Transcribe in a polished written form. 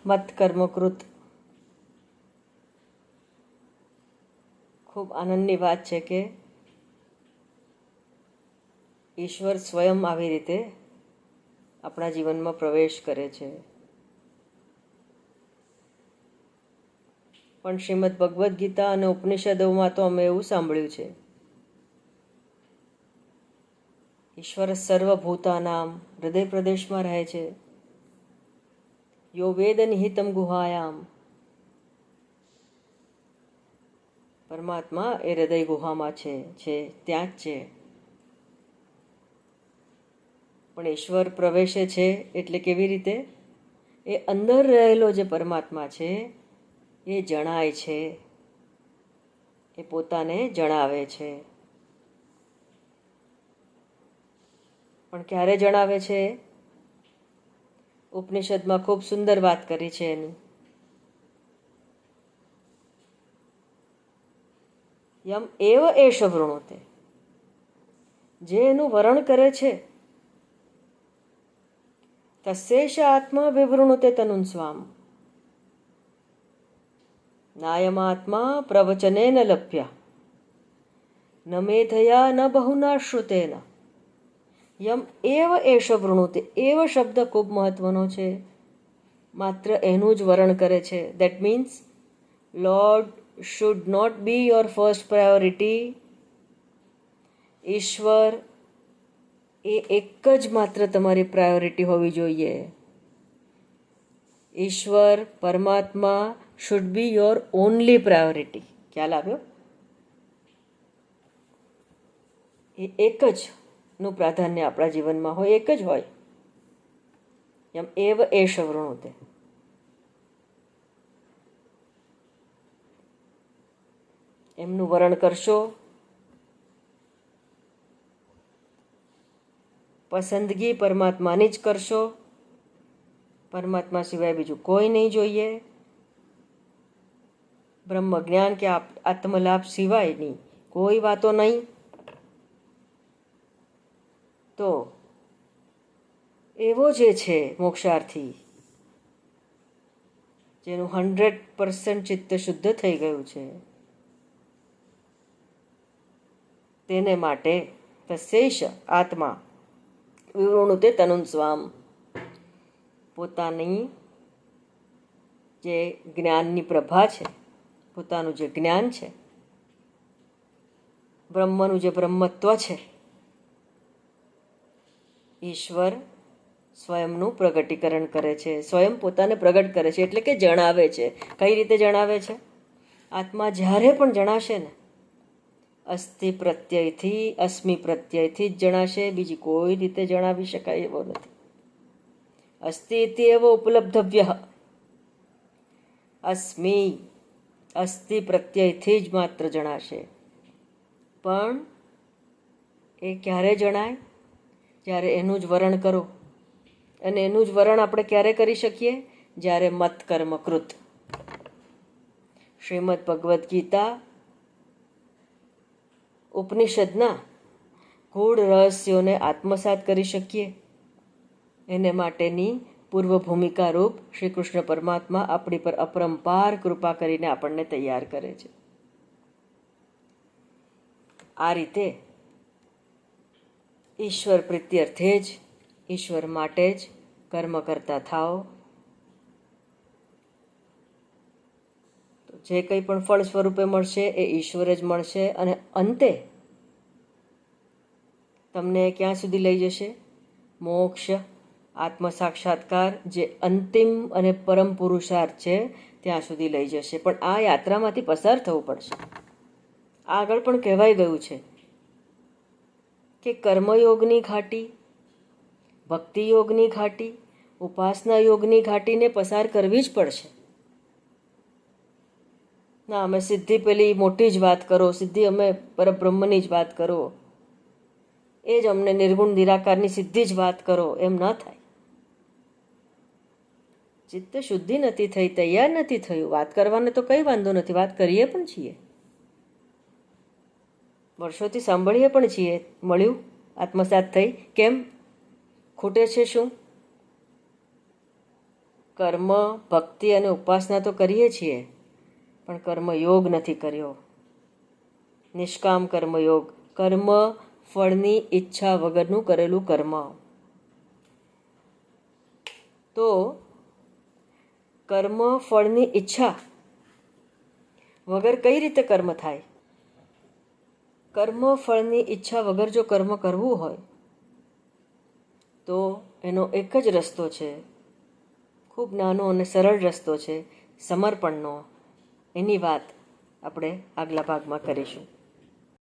મત કર્મકૃત. ખૂબ આનંદની વાત છે કે ઈશ્વર સ્વયં આવી રીતે આપણા જીવનમાં પ્રવેશ કરે છે. પણ શ્રીમદ ભગવદ્ ગીતા અને ઉપનિષદોમાં તો અમે એવું સાંભળ્યું છે, ઈશ્વર સર્વભૂતાનામ હૃદય પ્રદેશમાં રહે છે. યો વેદ નિહિતમ ગુહાયામ, પરમાત્મા એ હૃદય ગુહામાં છે ત્યાં જ છે. પણ ઈશ્વર પ્રવેશે છે એટલે કેવી રીતે? એ અંદર રહેલો જે પરમાત્મા છે એ જણાય છે, એ પોતાને જણાવે છે. પણ ક્યારે જણાવે છે? ઉપનિષદમાં ખૂબ સુંદર વાત કરી છે એની. યમ એવ એષ વૃણુતે, જે એનું વરણ કરે છે, તસ્યેષ આત્મા વિવૃણુતે તનું સ્વામ, નાયમાત્મા પ્રવચનેન લભ્યા, ન મેધયા ન બહુના શ્રુતેન. યમ એવ એષ વૃણુતે, એવ શબ્દ ખૂબ મહત્વનો છે. માત્ર એનું જ વરણ કરે છે. That means lord should not be your first priority. ઈશ્વર એ એક જ માત્ર તમારી પ્રાયોરિટી હોવી જોઈએ. ઈશ્વર પરમાત્મા should be your only priority. ખ્યાલ આવ્યો? એ એક જ નું પ્રાધાન્ય આપણા જીવનમાં હોય, એક જ હોય. એમ એવ એષ વૃણુતે. એમનું વરણ કરશો, પસંદગી પરમાત્માની જ કરશો. પરમાત્મા સિવાય બીજું કોઈ નહીં જોઈએ. બ્રહ્મ જ્ઞાન કે આત્મલાભ સિવાયની કોઈ વાતો નહીં. તો એવો જે છે મોક્ષાર્થી, જેનું 100% ચિત્ત શુદ્ધ થઈ ગયું છે, તેને માટે તસ્યેષ આત્મા વિવૃણુતે તનું સ્વામ, પોતાની જે જ્ઞાનની પ્રભા છે, પોતાનું જે જ્ઞાન છે, બ્રહ્મનું જે બ્રહ્મત્વ છે, ઈશ્વર સ્વયંનું પ્રગટીકરણ કરે છે, સ્વયં પોતાને પ્રગટ કરે છે, એટલે કે જણાવે છે. કઈ રીતે જણાવે છે? આત્મા જ્યારે પણ જણાશે ને, અસ્થિ પ્રત્યયથી, અસ્મિ પ્રત્યયથી જ જણાશે. બીજી કોઈ રીતે જણાવી શકાય એવો નથી. અસ્થિ ઇતિ એવ ઉપલબ્ધવ્ય, અસ્મિ અસ્થિ પ્રત્યયથી જ માત્ર જણાશે. પણ એ ક્યારે જણાય? જ્યારે એનું જ વરણ કરો. અને એનું જ વરણ આપણે ક્યારે કરી શકીએ? જ્યારે મત કર્મકૃત. શ્રીમદ ભગવદ્ ગીતા ઉપનિષદના ગૂઢ રહસ્યોને આત્મસાત કરી શકીએ, એને માટેની પૂર્વ ભૂમિકા રૂપ શ્રી કૃષ્ણ પરમાત્મા આપણી પર અપરંપાર કૃપા કરીને આપણને તૈયાર કરે છે. આ રીતે ઈશ્વર પ્રીત્યર્થે જ, ઈશ્વર માટે જ કર્મ કરતા થાઓ. જે કંઈ પણ ફળ સ્વરૂપે મળશે એ ઈશ્વર જ મળશે. અને અંતે તમને ક્યાં સુધી લઈ જશે? મોક્ષ, આત્મ સાક્ષાત્કાર, જે અંતિમ અને પરમ પુરુષાર્થ છે ત્યાં સુધી લઈ જશે. પણ આ યાત્રામાંથી પસાર થવું પડશે. આગળ પણ કહેવાઈ ગયું છે કે કર્મયોગની ઘાટી, ભક્તિ યોગની ઘાટી, ઉપાસના યોગની ઘાટીને પસાર કરવી જ પડશે. ના, અમે સિદ્ધિ પેલી મોટી જ વાત કરો, સિદ્ધિ અમે પરબ્રહ્મની જ વાત કરો, એ જ અમને નિર્ગુણ નિરાકારની સિદ્ધિ જ વાત કરો, એમ ન થાય. ચિત્ત શુદ્ધિ નથી થઈ, તૈયાર નથી થયું. વાત કરવાને તો કંઈ વાંધો નથી, વાત કરીએ પણ છીએ, વર્ષોથી સાંભળીએ પણ છીએ. મળ્યું, આત્મસાત થઈ, કેમ? ખૂટે છે શું? કર્મ ભક્તિ અને ઉપાસના તો કરીએ છીએ, પણ કર્મયોગ નથી કર્યો. નિષ્કામ કર્મયોગ, કર્મ ફળની ઈચ્છા વગરનું કરેલું કર્મ. તો કર્મ ફળની ઈચ્છા વગર કઈ રીતે કર્મ થાય? કર્મ ફળની ઈચ્છા વગર જો કર્મ કરવું હોય તો એનો એક જ રસ્તો છે, ખૂબ નાનો અને સરળ રસ્તો છે, સમર્પણનો. એની વાત આપણે આગલા ભાગમાં કરીશું.